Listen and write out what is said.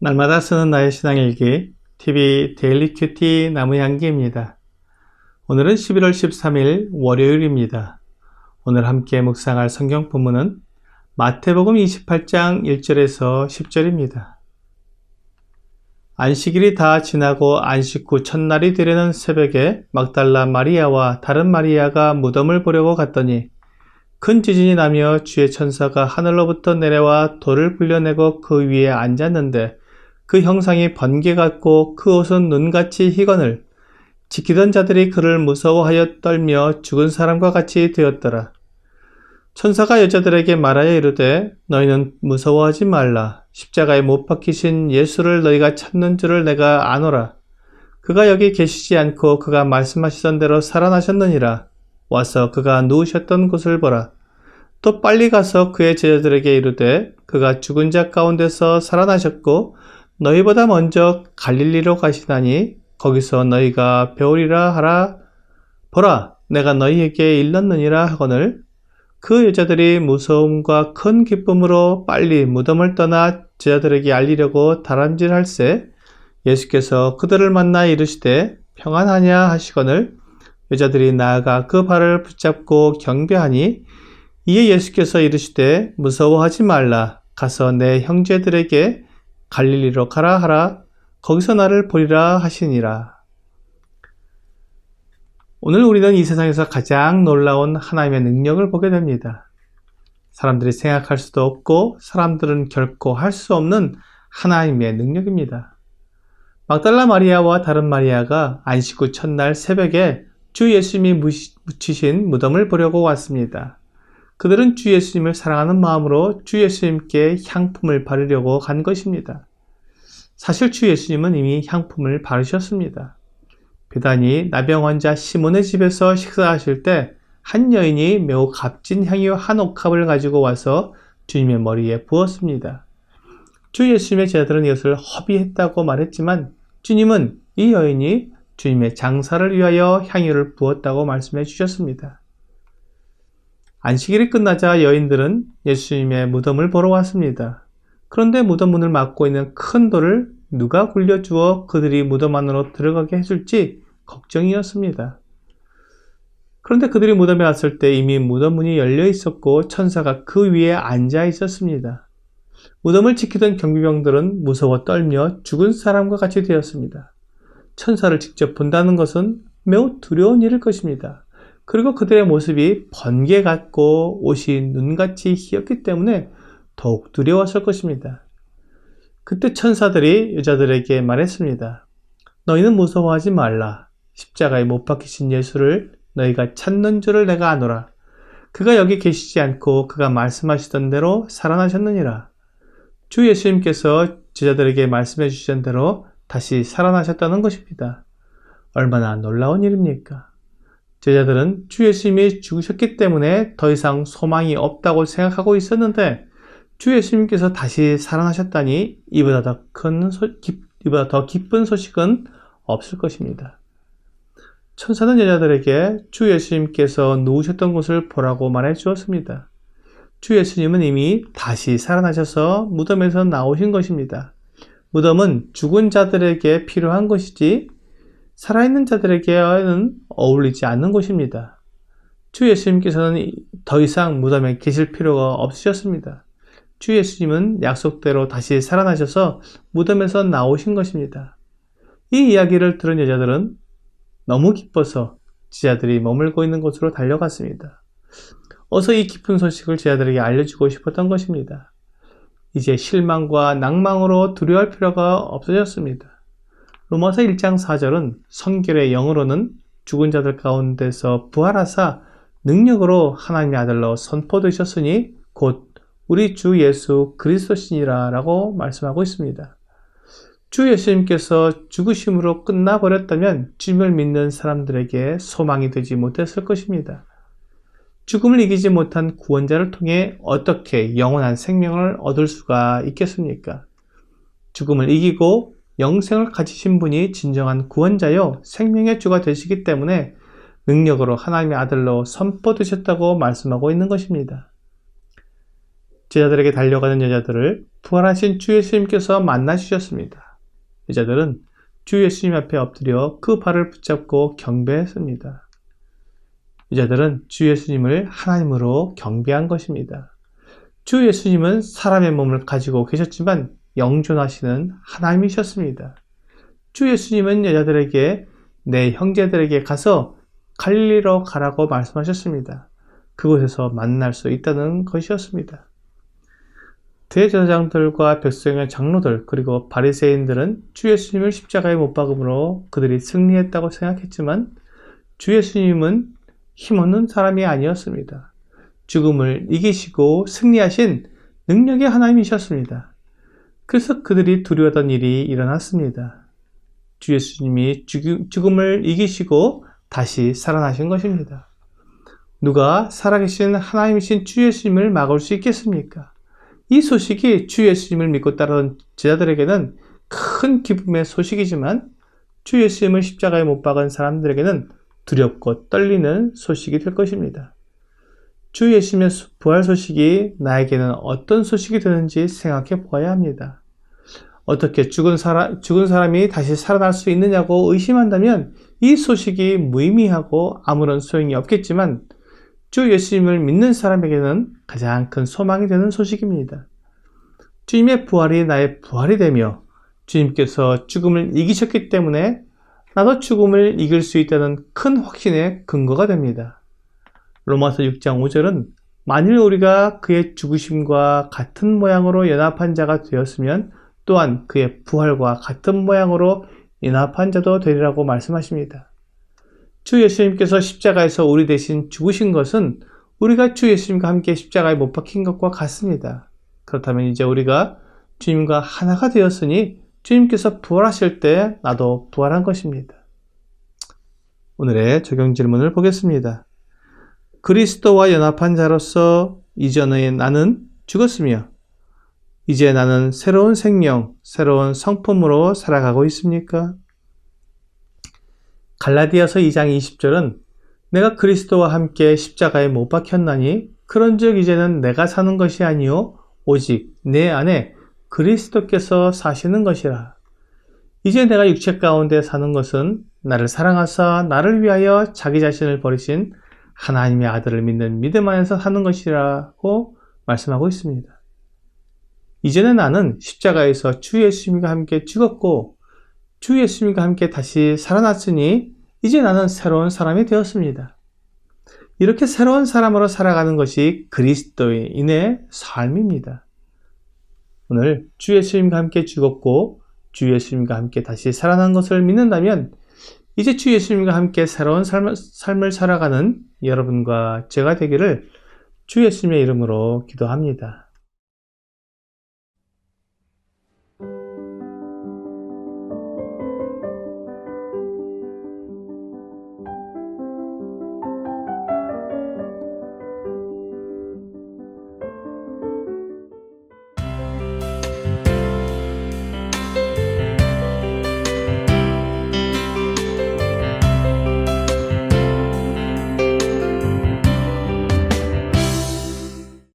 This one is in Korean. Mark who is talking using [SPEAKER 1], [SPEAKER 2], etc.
[SPEAKER 1] 날마다 쓰는 나의 신앙일기 TV 데일리 큐티 나무향기입니다. 오늘은 11월 13일 월요일입니다. 오늘 함께 묵상할 성경 본문은 마태복음 28장 1절에서 10절입니다. 안식일이 다 지나고 안식 후 첫날이 되려는 새벽에 막달라 마리아와 다른 마리아가 무덤을 보려고 갔더니 큰 지진이 나며 주의 천사가 하늘로부터 내려와 돌을 굴려내고 그 위에 앉았는데 그 형상이 번개 같고 그 옷은 눈같이 희거늘 지키던 자들이 그를 무서워하여 떨며 죽은 사람과 같이 되었더라. 천사가 여자들에게 말하여 이르되 너희는 무서워하지 말라. 십자가에 못 박히신 예수를 너희가 찾는 줄을 내가 아노라. 그가 여기 계시지 않고 그가 말씀하시던 대로 살아나셨느니라. 와서 그가 누우셨던 곳을 보라. 또 빨리 가서 그의 제자들에게 이르되 그가 죽은 자 가운데서 살아나셨고 너희보다 먼저 갈릴리로 가시나니 거기서 너희가 배우리라 하라. 보라, 내가 너희에게 일렀느니라 하거늘 그 여자들이 무서움과 큰 기쁨으로 빨리 무덤을 떠나 제자들에게 알리려고 다람질할세 예수께서 그들을 만나 이르시되 평안하냐 하시거늘 여자들이 나아가 그 발을 붙잡고 경배하니 이에 예수께서 이르시되 무서워하지 말라. 가서 내 형제들에게 갈릴리로 가라 하라. 거기서 나를 보리라 하시니라. 오늘 우리는 이 세상에서 가장 놀라운 하나님의 능력을 보게 됩니다. 사람들이 생각할 수도 없고 사람들은 결코 할 수 없는 하나님의 능력입니다. 막달라 마리아와 다른 마리아가 안식 후 첫날 새벽에 주 예수님이 묻히신 무덤을 보려고 왔습니다. 그들은 주 예수님을 사랑하는 마음으로 주 예수님께 향품을 바르려고 간 것입니다. 사실 주 예수님은 이미 향품을 바르셨습니다. 비단이 나병 환자 시몬의 집에서 식사하실 때 한 여인이 매우 값진 향유 한 옥합을 가지고 와서 주님의 머리에 부었습니다. 주 예수님의 제자들은 이것을 허비했다고 말했지만 주님은 이 여인이 주님의 장사를 위하여 향유를 부었다고 말씀해 주셨습니다. 안식일이 끝나자 여인들은 예수님의 무덤을 보러 왔습니다. 그런데 무덤 문을 막고 있는 큰 돌을 누가 굴려주어 그들이 무덤 안으로 들어가게 해줄지 걱정이었습니다. 그런데 그들이 무덤에 왔을 때 이미 무덤 문이 열려 있었고 천사가 그 위에 앉아 있었습니다. 무덤을 지키던 경비병들은 무서워 떨며 죽은 사람과 같이 되었습니다. 천사를 직접 본다는 것은 매우 두려운 일일 것입니다. 그리고 그들의 모습이 번개 같고 옷이 눈같이 희었기 때문에 더욱 두려웠을 것입니다. 그때 천사들이 여자들에게 말했습니다. 너희는 무서워하지 말라. 십자가에 못 박히신 예수를 너희가 찾는 줄을 내가 아노라. 그가 여기 계시지 않고 그가 말씀하시던 대로 살아나셨느니라. 주 예수님께서 제자들에게 말씀해 주신 대로 다시 살아나셨다는 것입니다. 얼마나 놀라운 일입니까? 제자들은 주 예수님이 죽으셨기 때문에 더 이상 소망이 없다고 생각하고 있었는데 주 예수님께서 다시 살아나셨다니 이보다 더 기쁜 소식은 없을 것입니다. 천사는 여자들에게 주 예수님께서 누우셨던 곳을 보라고 말해 주었습니다. 주 예수님은 이미 다시 살아나셔서 무덤에서 나오신 것입니다. 무덤은 죽은 자들에게 필요한 것이지 살아있는 자들에게는 어울리지 않는 곳입니다. 주 예수님께서는 더 이상 무덤에 계실 필요가 없으셨습니다. 주 예수님은 약속대로 다시 살아나셔서 무덤에서 나오신 것입니다. 이 이야기를 들은 여자들은 너무 기뻐서 제자들이 머물고 있는 곳으로 달려갔습니다. 어서 이 기쁜 소식을 제자들에게 알려주고 싶었던 것입니다. 이제 실망과 낭망으로 두려워할 필요가 없어졌습니다. 로마서 1장 4절은 성결의 영으로는 죽은 자들 가운데서 부활하사 능력으로 하나님의 아들로 선포되셨으니 곧 우리 주 예수 그리스도시니라 라고 말씀하고 있습니다. 주 예수님께서 죽으심으로 끝나버렸다면 주님을 믿는 사람들에게 소망이 되지 못했을 것입니다. 죽음을 이기지 못한 구원자를 통해 어떻게 영원한 생명을 얻을 수가 있겠습니까? 죽음을 이기고 영생을 가지신 분이 진정한 구원자요 생명의 주가 되시기 때문에 능력으로 하나님의 아들로 선포되셨다고 말씀하고 있는 것입니다. 제자들에게 달려가는 여자들을 부활하신 주 예수님께서 만나주셨습니다. 여자들은 주 예수님 앞에 엎드려 그 발을 붙잡고 경배했습니다. 여자들은 주 예수님을 하나님으로 경배한 것입니다. 주 예수님은 사람의 몸을 가지고 계셨지만 영존하시는 하나님이셨습니다. 주 예수님은 여자들에게 내 형제들에게 가서 갈릴리로 가라고 말씀하셨습니다. 그곳에서 만날 수 있다는 것이었습니다. 대제사장들과 백성의 장로들 그리고 바리새인들은 주 예수님을 십자가에 못 박음으로 그들이 승리했다고 생각했지만 주 예수님은 힘없는 사람이 아니었습니다. 죽음을 이기시고 승리하신 능력의 하나님이셨습니다. 그래서 그들이 두려워하던 일이 일어났습니다. 주 예수님이 죽음을 이기시고 다시 살아나신 것입니다. 누가 살아계신 하나님이신 주 예수님을 막을 수 있겠습니까? 이 소식이 주 예수님을 믿고 따르던 제자들에게는 큰 기쁨의 소식이지만 주 예수님을 십자가에 못 박은 사람들에게는 두렵고 떨리는 소식이 될 것입니다. 주 예수님의 부활 소식이 나에게는 어떤 소식이 되는지 생각해 보아야 합니다. 어떻게 죽은 사람이 다시 살아날 수 있느냐고 의심한다면 이 소식이 무의미하고 아무런 소용이 없겠지만 주 예수님을 믿는 사람에게는 가장 큰 소망이 되는 소식입니다. 주님의 부활이 나의 부활이 되며 주님께서 죽음을 이기셨기 때문에 나도 죽음을 이길 수 있다는 큰 확신의 근거가 됩니다. 로마서 6장 5절은 만일 우리가 그의 죽으심과 같은 모양으로 연합한 자가 되었으면 또한 그의 부활과 같은 모양으로 연합한 자도 되리라고 말씀하십니다. 주 예수님께서 십자가에서 우리 대신 죽으신 것은 우리가 주 예수님과 함께 십자가에 못 박힌 것과 같습니다. 그렇다면 이제 우리가 주님과 하나가 되었으니 주님께서 부활하실 때 나도 부활한 것입니다. 오늘의 적용 질문을 보겠습니다. 그리스도와 연합한 자로서 이전의 나는 죽었으며 이제 나는 새로운 생명, 새로운 성품으로 살아가고 있습니까? 갈라디아서 2장 20절은 내가 그리스도와 함께 십자가에 못 박혔나니 그런즉 이제는 내가 사는 것이 아니요 오직 내 안에 그리스도께서 사시는 것이라. 이제 내가 육체 가운데 사는 것은 나를 사랑하사 나를 위하여 자기 자신을 버리신 하나님의 아들을 믿는 믿음 안에서 사는 것이라고 말씀하고 있습니다. 이제는 나는 십자가에서 주 예수님과 함께 죽었고 주 예수님과 함께 다시 살아났으니 이제 나는 새로운 사람이 되었습니다. 이렇게 새로운 사람으로 살아가는 것이 그리스도인의 삶입니다. 오늘 주 예수님과 함께 죽었고 주 예수님과 함께 다시 살아난 것을 믿는다면 이제 주 예수님과 함께 새로운 삶을 살아가는 여러분과 제가 되기를 주 예수님의 이름으로 기도합니다.